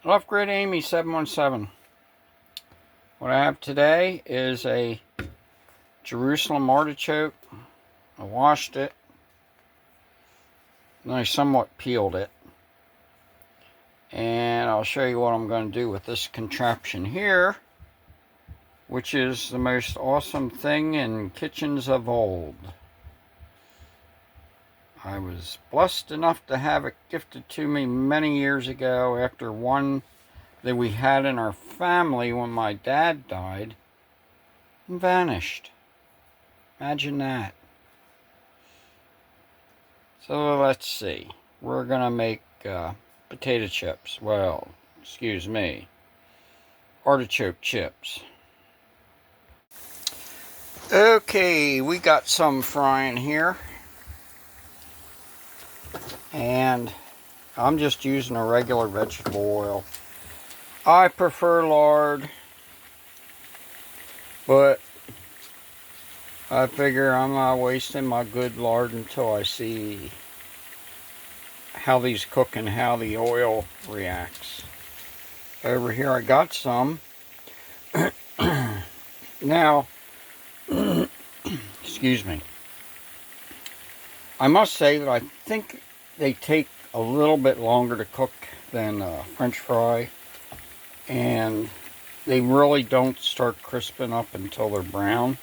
Left Grid Amy 717. What I have today is a Jerusalem artichoke. I washed it, and I somewhat peeled it. And I'll show you what I'm going to do with this contraption here, which is the most awesome thing in kitchens of old. I was blessed enough to have it gifted to me many years ago after one that we had in our family when my dad died and vanished. Imagine that. So let's see. We're going to make potato chips. Well, excuse me. Artichoke chips. Okay, we got some frying here. And I'm just using a regular vegetable oil. I prefer lard, but I figure I'm not wasting my good lard until I see how these cook and how the oil reacts. Over here I got some. Now, excuse me. I must say that I think they take a little bit longer to cook than French fry, and they really don't start crisping up until they're brown.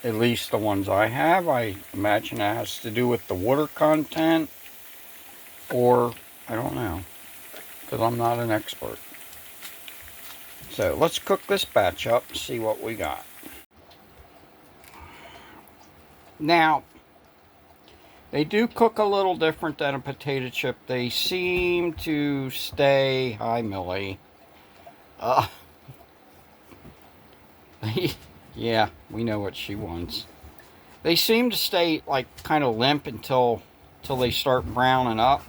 At least the ones I have. I imagine it has to do with the water content, or I don't know, because I'm not an expert. So let's cook this batch up and see what we got. Now, they do cook a little different than a potato chip. They seem to stay, hi Millie. Yeah, we know what she wants. They seem to stay like kind of limp until they start browning up.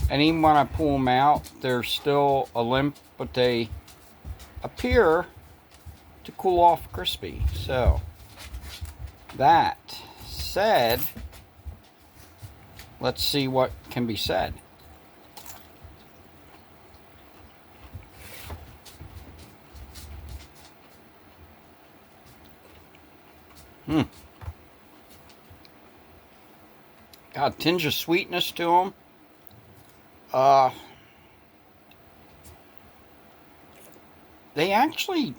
And even when I pull them out, they're still a limp, but they appear to cool off crispy. So, that said, let's see what can be said. Got a tinge of sweetness to them. They actually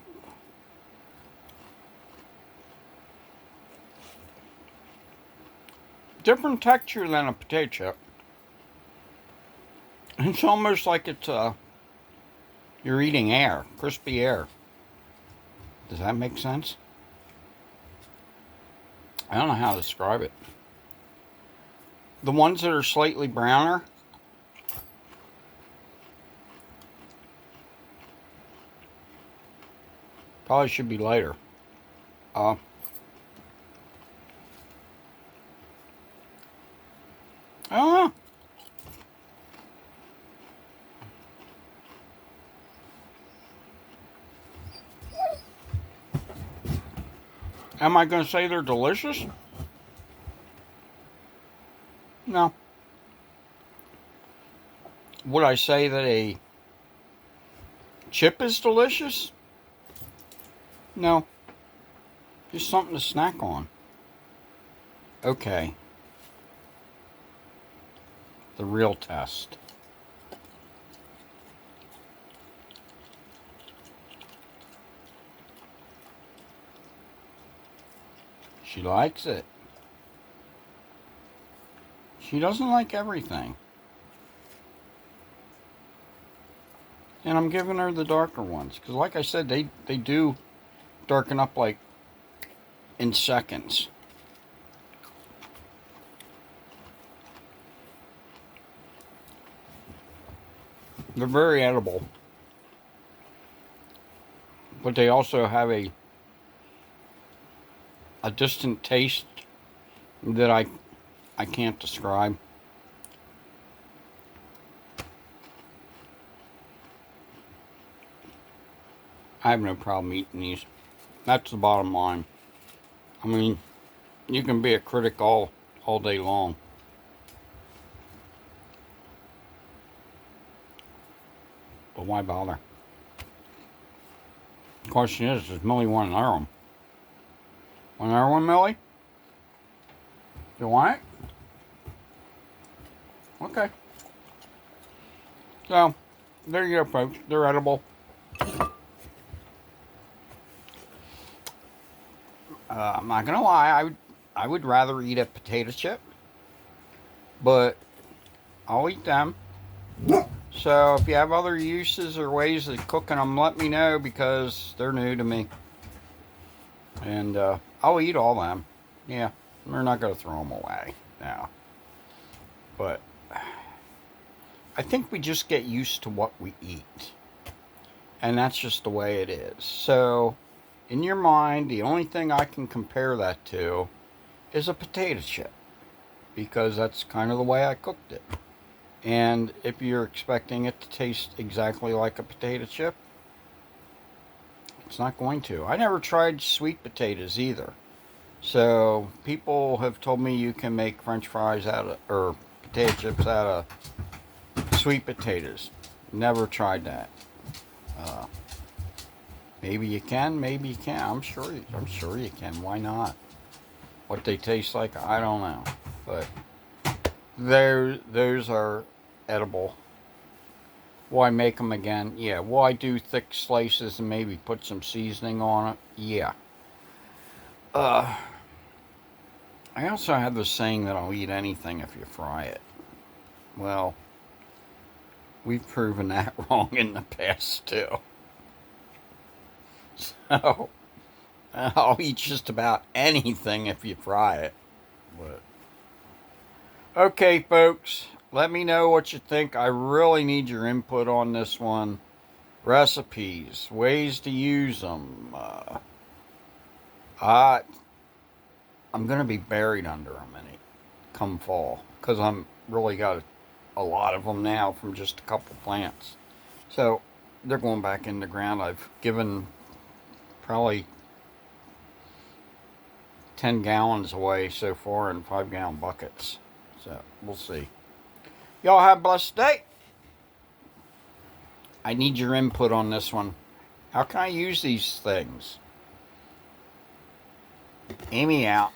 different texture than a potato chip. It's almost like it's you're eating air, crispy air. Does that make sense? I don't know how to describe it. The ones that are slightly browner, probably should be lighter. I don't know. Am I going to say they're delicious? No. Would I say that a chip is delicious? No. Just something to snack on. Okay. The real test. She likes it. She doesn't like everything. And I'm giving her the darker ones. Because like I said, they do darken up like in seconds. They're very edible. But they also have a distant taste that I can't describe. I have no problem eating these. That's the bottom line. I mean, you can be a critic all day long. But why bother? Question is, does Millie want another one? Want another one, Millie? You want it? Okay. So, there you go, folks. They're edible. I'm not gonna lie, I would rather eat a potato chip, but I'll eat them. So if you have other uses or ways of cooking them, let me know because they're new to me. And I'll eat all them. Yeah, we're not gonna throw them away now. But I think we just get used to what we eat, and that's just the way it is. So in your mind, the only thing I can compare that to is a potato chip because that's kind of the way I cooked it. And if you're expecting it to taste exactly like a potato chip, it's not going to. I never tried sweet potatoes either. So people have told me you can make French fries out of, or potato chips out of sweet potatoes. Never tried that. Maybe you can, maybe you can't. I'm sure you can. Why not? What they taste like, I don't know. But those are edible. Will I make them again? Yeah. Will I do thick slices and maybe put some seasoning on it? Yeah. I also have the saying that I'll eat anything if you fry it. Well, we've proven that wrong in the past too. So, I'll eat just about anything if you fry it. But okay, folks, let me know what you think. I really need your input on this one. Recipes, ways to use them. I'm going to be buried under them come fall because I'm really got a lot of them now from just a couple plants. So they're going back in the ground. I've given probably 10 gallons away so far in 5-gallon buckets. So we'll see. Y'all have a blessed day. I need your input on this one. How can I use these things? Amy out.